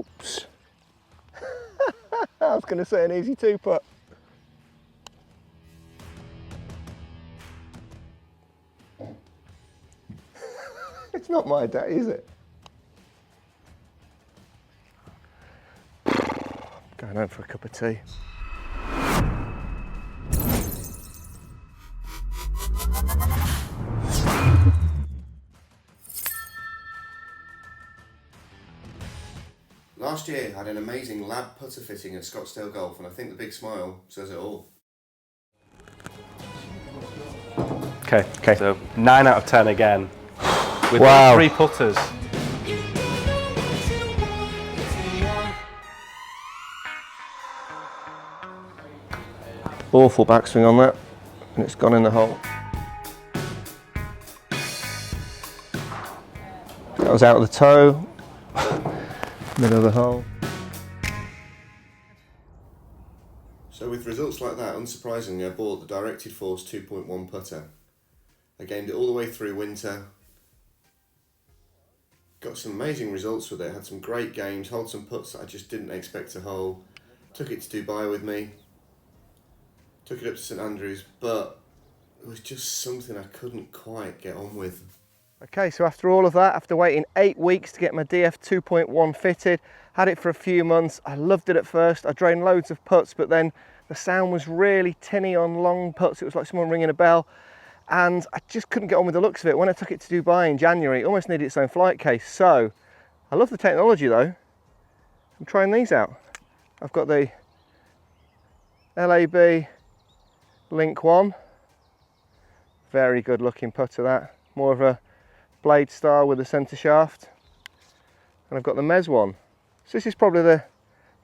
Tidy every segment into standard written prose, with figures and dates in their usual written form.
Oops. I was going to say an easy 2-putt. It's not my day, is it? Going home for a cup of tea. Last year I had an amazing L.A.B putter fitting at Scottsdale Golf, and I think the big smile says it all. Okay, so 9 out of 10 again. With Wow. all 3 putters. Awful backswing on that, and it's gone in the hole. That was out of the toe, middle of the hole. So with results like that, unsurprisingly I bought the Directed Force 2.1 putter. I gamed it all the way through winter. Got some amazing results with it, had some great games, holed some putts that I just didn't expect to hole. Took it to Dubai with me. Took it up to St Andrews, but it was just something I couldn't quite get on with. Okay, so after all of that, after waiting 8 weeks to get my DF 2.1 fitted, had it for a few months. I loved it at first. I drained loads of putts, but then the sound was really tinny on long putts. It was like someone ringing a bell, and I just couldn't get on with the looks of it. When I took it to Dubai in January, it almost needed its own flight case. So I love the technology though. I'm trying these out. I've got the L.A.B Link1. Very good looking putter that. More of a blade style with a centre shaft. And I've got the Mezz one. So this is probably the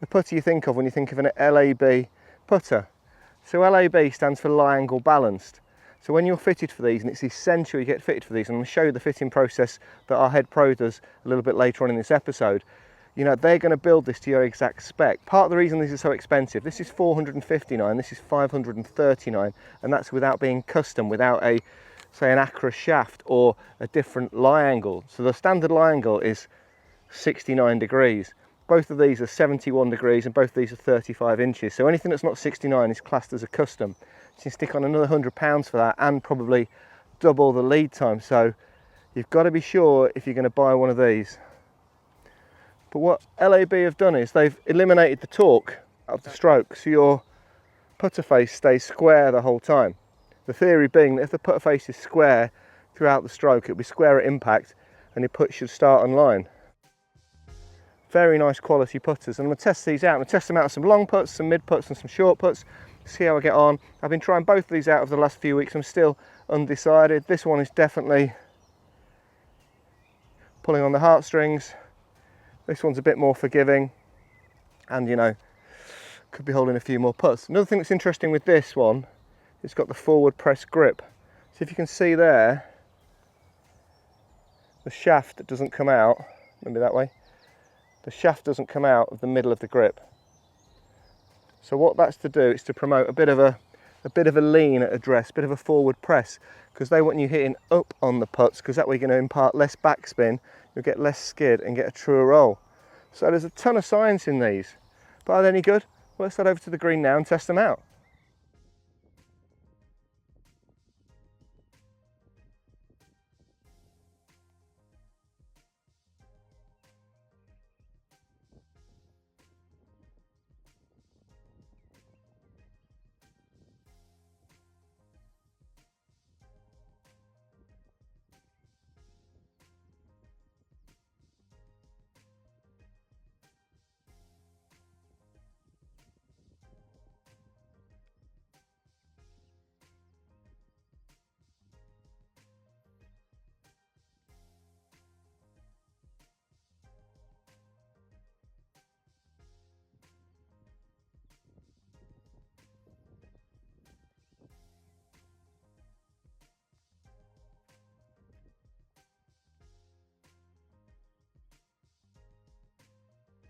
putter you think of when you think of an L.A.B putter. So L.A.B stands for lie angle balanced. So when you're fitted for these, and it's essential you get fitted for these, and I'm going to show you the fitting process that our head pro does a little bit later on in this episode. You know, they're going to build this to your exact spec. Part of the reason these are so expensive, this is $459, this is $539, and that's without being custom, without a, say, an Acra shaft or a different lie angle. So the standard lie angle is 69 degrees. Both of these are 71 degrees and both of these are 35 inches. So anything that's not 69 is classed as a custom. So you can stick on another £100 for that and probably double the lead time. So you've got to be sure if you're going to buy one of these. But what L.A.B have done is they've eliminated the torque of the stroke, so your putter face stays square the whole time. The theory being that if the putter face is square throughout the stroke, it'll be square at impact and your putt should start on line. Very nice quality putters, and I'm going to test these out. I'm going to test them out on some long putts, some mid putts and some short putts, see how I get on. I've been trying both of these out over the last few weeks. I'm still undecided. This one is definitely pulling on the heartstrings. This one's a bit more forgiving, and you know, could be holding a few more putts. Another thing that's interesting with this one, it's got the forward press grip. So if you can see there, the shaft doesn't come out, maybe that way, the shaft doesn't come out of the middle of the grip. So what that's to do is to promote a bit of a lean at address, a bit of a forward press, because they want you hitting up on the putts, because that way you're going to impart less backspin, you'll get less skid and get a truer roll. So there's a ton of science in these. But are they any good? Well, let's head over to the green now and test them out.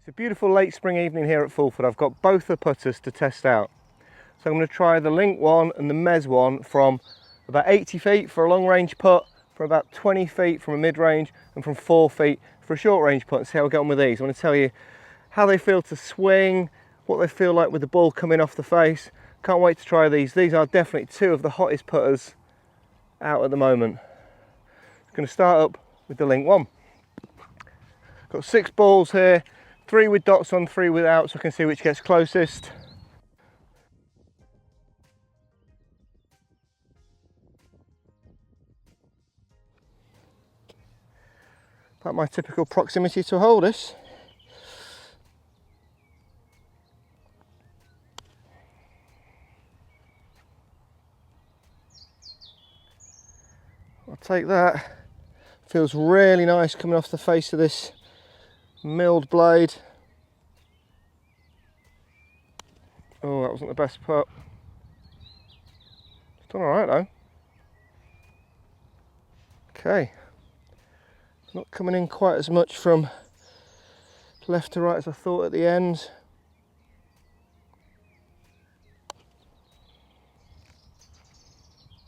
It's a beautiful late spring evening here at Fulford. I've got both the putters to test out. So I'm going to try the Link1 and the Mezz one from about 80 feet for a long range putt, from about 20 feet from a mid range, and from 4 feet for a short range putt, and see how I get on with these. I'm going to tell you how they feel to swing, what they feel like with the ball coming off the face. Can't wait to try these. These are definitely two of the hottest putters out at the moment. I'm going to start up with the Link1. Got 6 balls here, 3 with dots on, 3 without, so I can see which gets closest. About my typical proximity to hold this. I'll take that. Feels really nice coming off the face of this milled blade. Oh, that wasn't the best putt. It's done alright though. Okay. Not coming in quite as much from left to right as I thought at the end.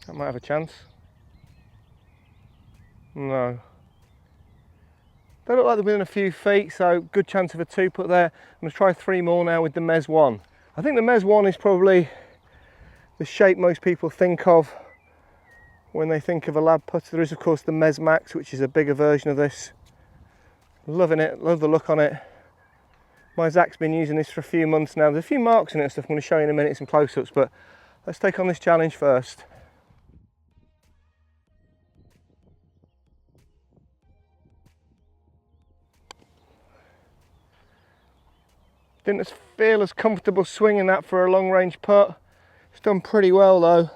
That might have a chance. No. They look like they're within a few feet, so good chance of a 2-putt there. I'm going to try 3 more now with the Mezz 1. I think the Mezz 1 is probably the shape most people think of when they think of a L.A.B putter. There is of course the Mezz Max, which is a bigger version of this. Loving it, love the look on it. My Zach's been using this for a few months now. There's a few marks in it and stuff I'm going to show you in a minute, some close-ups, but let's take on this challenge first. Didn't feel as comfortable swinging that for a long range putt. It's done pretty well though.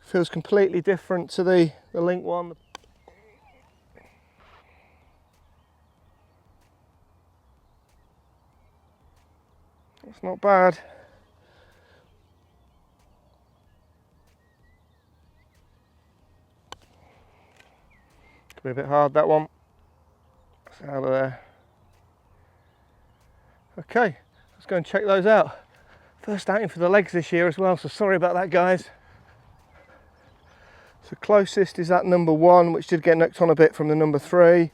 Feels completely different to the Link1. It's not bad. Could be a bit hard, that one. It's out of there. Okay, let's go and check those out. First outing for the legs this year as well, so sorry about that, guys. So closest is that number 1, which did get knocked on a bit from the number 3.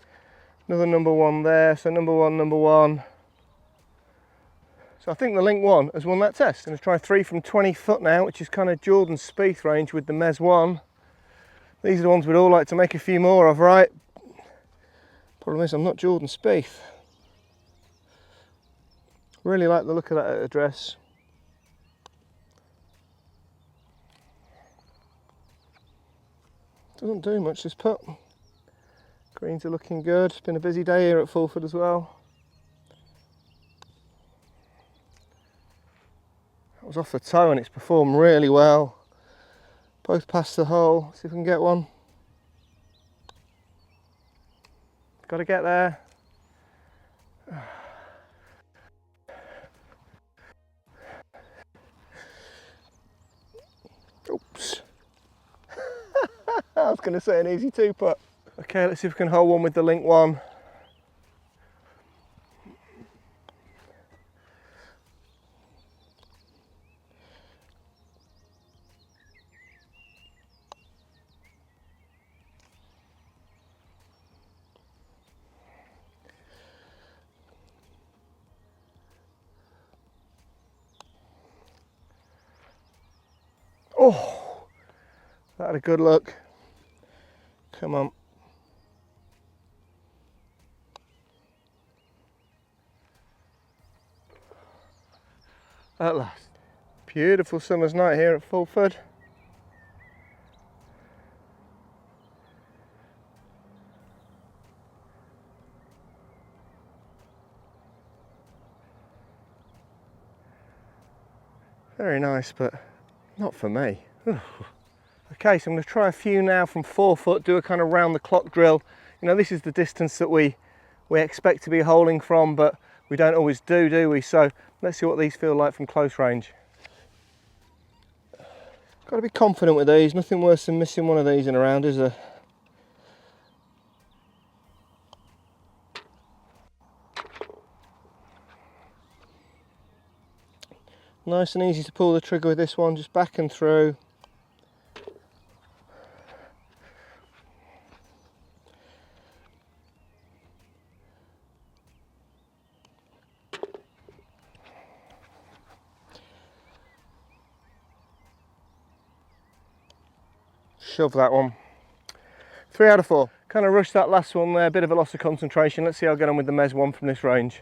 Another number 1 there, so number 1, number 1. So I think the Link1 has won that test. I'm going to try 3 from 20 foot now, which is kind of Jordan Spieth range with the Mezz 1. These are the ones we'd all like to make a few more of, right? Problem is I'm not Jordan Spieth. Really like the look of that address. Doesn't do much, this putt. Greens are looking good. It's been a busy day here at Fulford as well. That was off the toe and it's performed really well. Both past the hole. See if we can get one. Got to get there. Oops. I was going to say an easy 2-putt. Okay, let's see if we can hold one with the Link1. Oh, that had a good look. Come on. At last. Beautiful summer's night here at Fulford. Very nice, but not for me. Okay, so I'm going to try a few now from 4 foot, do a kind of round the clock drill. You know, this is the distance that we expect to be holing from, but we don't always do we? So let's see what these feel like from close range. Got to be confident with these, nothing worse than missing one of these in a round, is there? Nice and easy to pull the trigger with this one, just back and through. shove that one. 3 out of 4. Kind of rushed that last one there, a bit of a loss of concentration. Let's see how I get on with the Mezz one from this range.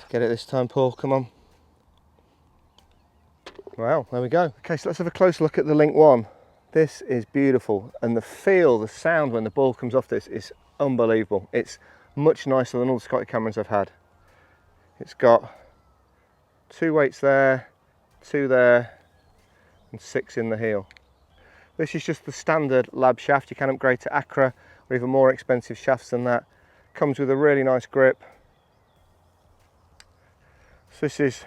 Get it this time, Paul, come on. Wow, there we go. Okay, so let's have a close look at the Link1. This is beautiful, and the feel, the sound when the ball comes off this is unbelievable. It's much nicer than all the Scotty cameras I've had. It's got 2 weights there, 2 there, and 6 in the heel. This is just the standard L.A.B shaft. You can upgrade to Acra or even more expensive shafts than that. Comes with a really nice grip. So this is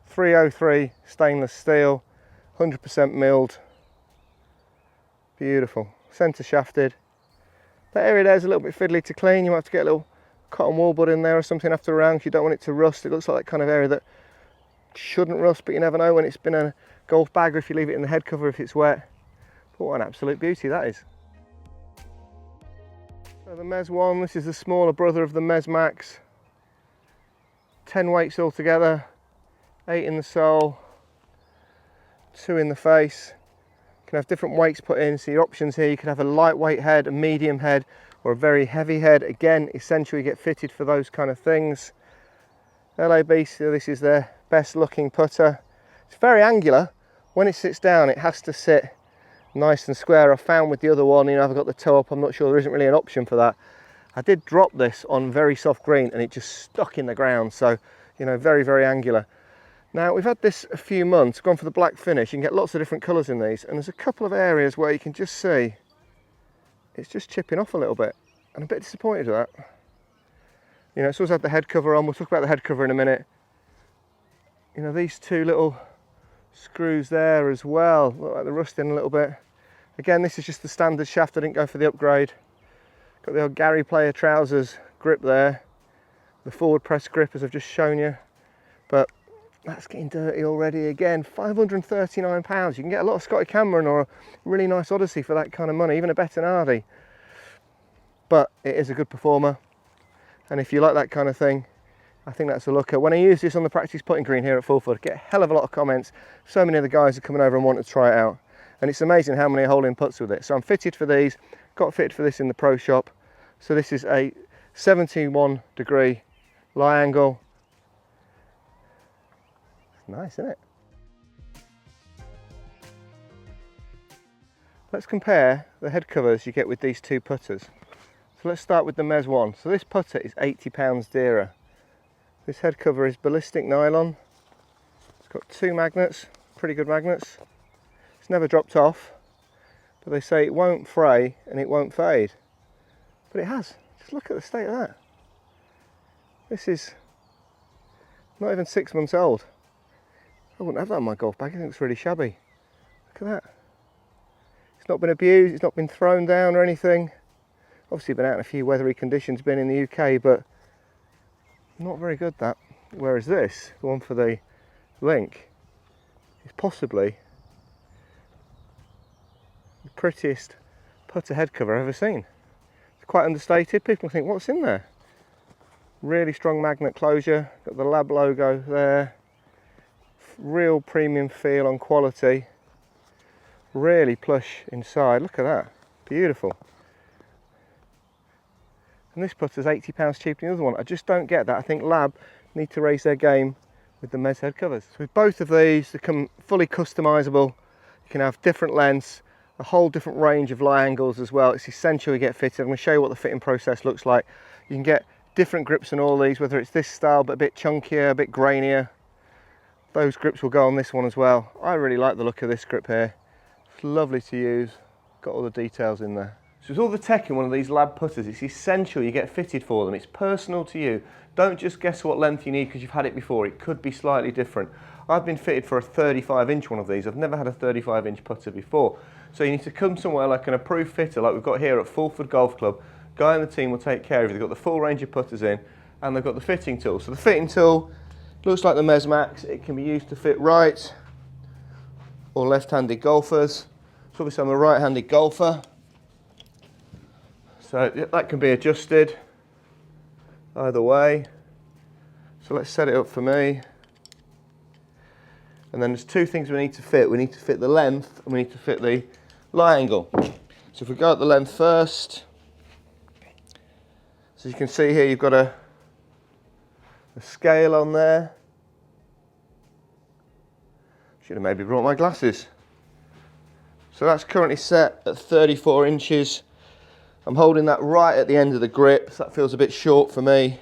303 stainless steel, 100% milled. Beautiful. Centre shafted. That area there is a little bit fiddly to clean. You might have to get a little cotton wool bud in there or something after a round because you don't want it to rust. It looks like that kind of area that shouldn't rust, but you never know when it's been a golf bag or if you leave it in the head cover if it's wet. But what an absolute beauty that is. So the Mezz one, this is the smaller brother of the Mezz Max. 10 weights altogether, 8 in the sole, 2 in the face. You can have different weights put in, so your options here, you can have a lightweight head, a medium head, or a very heavy head. Again, essentially get fitted for those kind of things. L.A.B, so this is their best looking putter. It's very angular. When it sits down, it has to sit nice and square. I found with the other one, I've got the toe up, I'm not sure there isn't really an option for that. I did drop this on very soft green and it just stuck in the ground, so very, very angular. Now we've had this a few months, gone for the black finish. You can get lots of different colours in these, and there's a couple of areas where you can just see it's just chipping off a little bit, and I'm a bit disappointed with that. It's always had the head cover on. We'll talk about the head cover in a minute. These 2 little screws there as well look like they're rusting a little bit. Again, this is just the standard shaft. I didn't go for the upgrade. Got the old Gary Player trousers grip there, the forward press grip as I've just shown you, but that's getting dirty already. Again, £539. You can get a lot of Scotty Cameron or a really nice Odyssey for that kind of money, even a Bettinardi. But it is a good performer, and if you like that kind of thing, I think that's a looker. When I use this on the practice putting green here at Fulford, I get a hell of a lot of comments. So many of the guys are coming over and wanting to try it out, and it's amazing how many hole-in putts with it. So I'm fitted for these. Got fitted for this in the pro shop. So this is a 71 degree lie angle. It's nice, isn't it? Let's compare the head covers you get with these 2 putters. So let's start with the Mezz one. So this putter is £80 dearer. This head cover is ballistic nylon. It's got 2 magnets, pretty good magnets. It's never dropped off, but they say it won't fray and it won't fade. But it has. Just look at the state of that. This is not even 6 months old. I wouldn't have that in my golf bag. I think it's really shabby. Look at that. It's not been abused, it's not been thrown down or anything. Obviously been out in a few weathery conditions, been in the UK, but not very good that. Whereas this, the one for the Link, is possibly the prettiest putter head cover I've ever seen. It's quite understated. People think, what's in there? Really strong magnet closure, got the L.A.B logo there, real premium feel on quality, really plush inside. Look at that, beautiful. And this putter's £80 cheaper than the other one. I just don't get that. I think L.A.B need to raise their game with the Mezz head covers. So with both of these, they come fully customizable. You can have different lengths, a whole different range of lie angles as well. It's essential you get fitted. I'm going to show you what the fitting process looks like. You can get different grips on all these, whether it's this style but a bit chunkier, a bit grainier. Those grips will go on this one as well. I really like the look of this grip here. It's lovely to use. Got all the details in there. So with all the tech in one of these L.A.B putters, it's essential you get fitted for them. It's personal to you. Don't just guess what length you need because you've had it before. It could be slightly different. I've been fitted for a 35-inch one of these. I've never had a 35-inch putter before. So you need to come somewhere like an approved fitter like we've got here at Fulford Golf Club. Guy in the team will take care of you. They've got the full range of putters in and they've got the fitting tool. So the fitting tool looks like the Mezz Max. It can be used to fit right or left-handed golfers. So obviously I'm a right-handed golfer, so that can be adjusted either way. So let's set it up for me. And then there's two things we need to fit. We need to fit the length and we need to fit the lie angle. So if we go at the length first, so you can see here you've got a scale on there. Should have maybe brought my glasses. So that's currently set at 34 inches. I'm holding that right at the end of the grip, so that feels a bit short for me.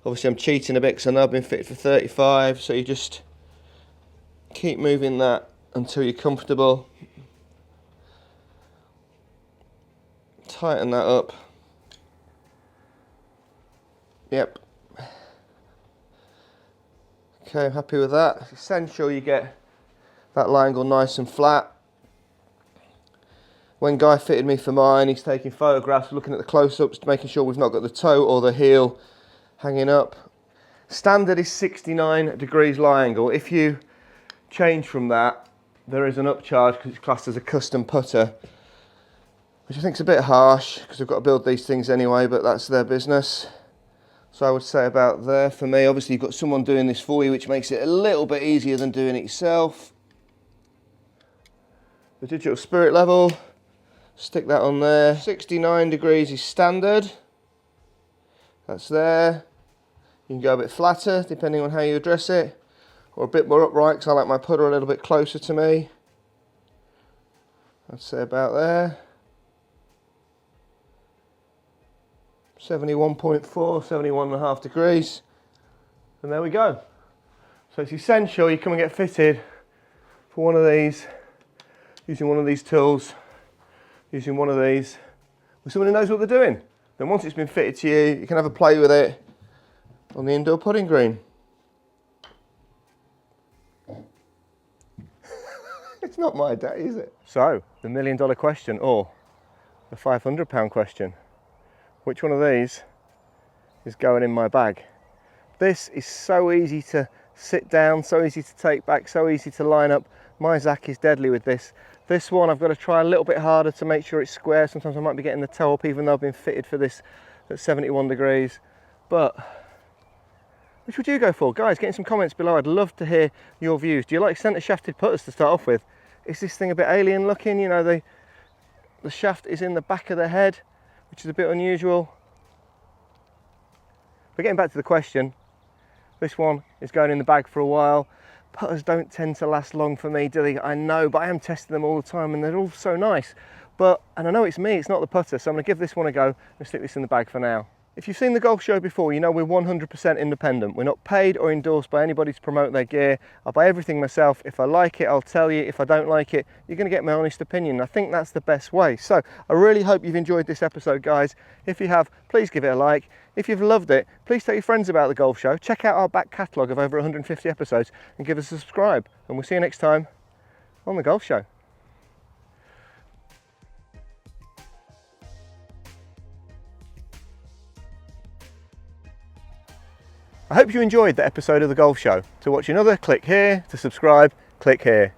Obviously I'm cheating a bit because I know I've been fitted for 35, so you just keep moving that until you're comfortable. Tighten that up. Yep. Okay, I'm happy with that. It's essential you get that lie angle nice and flat. When Guy fitted me for mine, he's taking photographs, looking at the close-ups, making sure we've not got the toe or the heel hanging up. Standard is 69 degrees lie angle. If you change from that, there is an upcharge because it's classed as a custom putter, which I think is a bit harsh because we've got to build these things anyway, but that's their business. So I would say about there for me. Obviously you've got someone doing this for you, which makes it a little bit easier than doing it yourself. The digital spirit level, stick that on there. 69 degrees is standard. That's there. You can go a bit flatter depending on how you address it, or a bit more upright because I like my putter a little bit closer to me. I'd say about there. 71.4, 71.5 degrees. And there we go. So it's essential you come and get fitted for one of these, using one of these tools, using one of these, with someone who knows what they're doing. Then once it's been fitted to you, you can have a play with it on the indoor putting green. It's not my day, is it? So, the $1 million question, or the £500 question. Which one of these is going in my bag? This is so easy to sit down, so easy to take back, so easy to line up. My Zach is deadly with this. This one I've got to try a little bit harder to make sure it's square. Sometimes I might be getting the toe up even though I've been fitted for this at 71 degrees. But which would you go for? Guys, get in some comments below. I'd love to hear your views. Do you like centre shafted putters to start off with? Is this thing a bit alien looking? You know, the shaft is in the back of the head, which is a bit unusual. But getting back to the question, this one is going in the bag for a while. Putters don't tend to last long for me, do they? I know, but I am testing them all the time and they're all so nice. And I know it's me, it's not the putter, so I'm gonna give this one a go and stick this in the bag for now. If you've seen the golf show before, you know we're 100% independent. We're not paid or endorsed by anybody to promote their gear. I buy everything myself. If I like it, I'll tell you. If I don't like it, you're gonna get my honest opinion. I think that's the best way. So I really hope you've enjoyed this episode, guys. If you have, please give it a like. If you've loved it, please tell your friends about the golf show. Check out our back catalogue of over 150 episodes and give us a subscribe. And we'll see you next time on the golf show. I hope you enjoyed the episode of The Golf Show. To watch another, click here. To subscribe, click here.